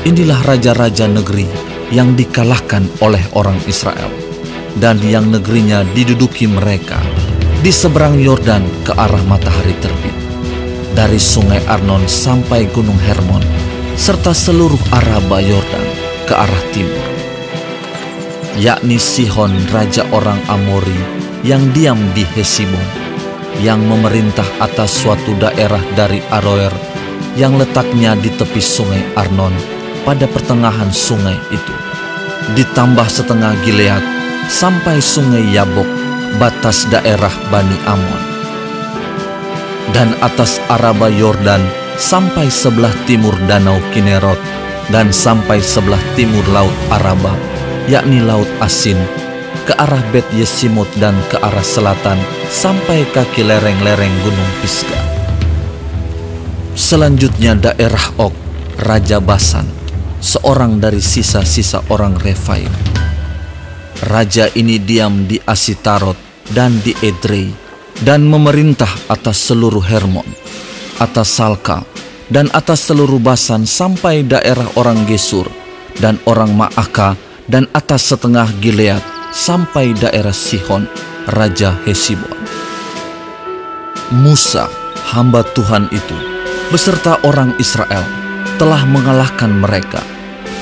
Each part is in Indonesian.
Inilah raja-raja negeri yang dikalahkan oleh orang Israel, dan yang negerinya diduduki mereka di seberang Yordan ke arah matahari terbit, dari sungai Arnon sampai gunung Hermon, serta seluruh Araba Yordan ke arah timur, yakni Sihon raja orang Amori yang diam di Hesibon, yang memerintah atas suatu daerah dari Aroer yang letaknya di tepi sungai Arnon pada pertengahan sungai itu, ditambah setengah Gilead sampai sungai Yabok, batas daerah Bani Amon, dan atas Araba Yordan sampai sebelah timur danau Kinerot, dan sampai sebelah timur laut Araba, yakni laut Asin, ke arah Bet Yesimot, dan ke arah selatan sampai kaki lereng-lereng gunung Pisga. Selanjutnya daerah Og, raja Basan, seorang dari sisa-sisa orang Refaim. Raja ini diam di Asitarot dan di Edrei, dan memerintah atas seluruh Hermon, atas Salka, dan atas seluruh Basan sampai daerah orang Gesur dan orang Maaka, dan atas setengah Gilead sampai daerah Sihon raja Hesibon. Musa, hamba Tuhan itu, beserta orang Israel telah mengalahkan mereka,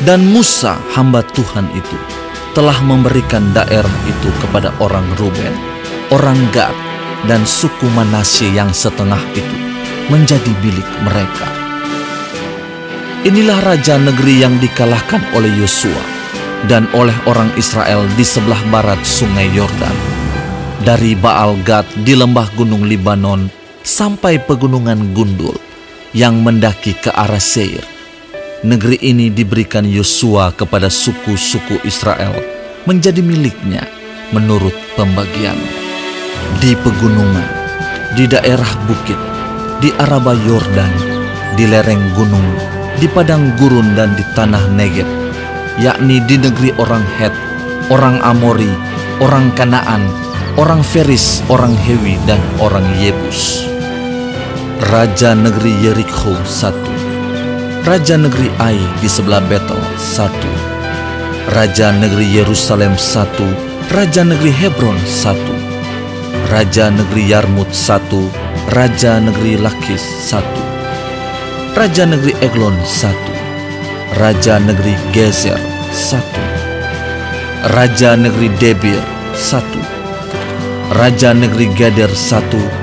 dan Musa, hamba Tuhan itu, telah memberikan daerah itu kepada orang Ruben, orang Gad, dan suku Manasye yang setengah itu menjadi milik mereka. Inilah raja negeri yang dikalahkan oleh Yosua dan oleh orang Israel di sebelah barat sungai Yordan, dari Baal Gad di lembah gunung Libanon sampai pegunungan Gundul yang mendaki ke arah Seir. Negeri ini diberikan Yosua kepada suku-suku Israel menjadi miliknya menurut pembagian. Di pegunungan, di daerah bukit, di Araba Yordan, di lereng gunung, di padang gurun, dan di tanah Negeb, yakni di negeri orang Het, orang Amori, orang Kanaan, orang Feris, orang Hewi, dan orang Yebus. Raja negeri Yerikho 1, Raja negeri Ai di sebelah Betel 1, Raja negeri Yerusalem 1, Raja negeri Hebron 1, Raja negeri Yarmut 1, Raja negeri Lakis 1, Raja negeri Eglon 1, Raja negeri Gezer 1, Raja negeri Debir 1, Raja negeri Geder 1,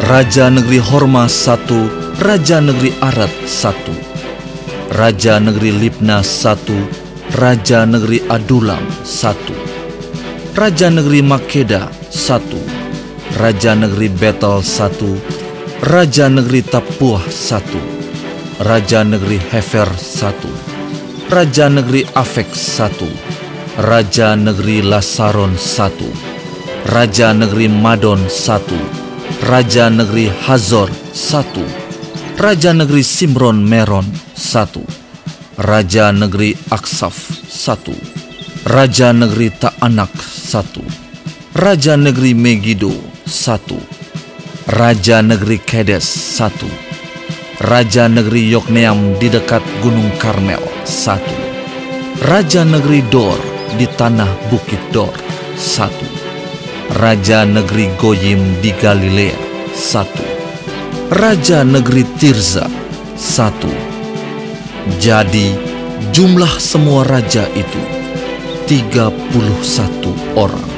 Raja negeri Horma 1, Raja negeri Arad 1, Raja negeri Libna 1, Raja negeri Adulam 1, Raja negeri Makeda 1, Raja negeri Betel 1, Raja negeri Tapuah 1, Raja negeri Hefer 1, Raja negeri Afek 1, Raja negeri Lasaron 1, Raja negeri Madon 1, Raja negeri Hazor 1, Raja negeri Simron Meron 1, Raja negeri Aksaf 1, Raja negeri Ta'anak 1, Raja negeri Megido 1, Raja negeri Kedes 1, Raja negeri Yokneam di dekat Gunung Karmel 1, Raja negeri Dor di tanah Bukit Dor 1, Raja negeri Goyim di Galilea 1, Raja negeri Tirza 1. Jadi jumlah semua raja itu 31 orang.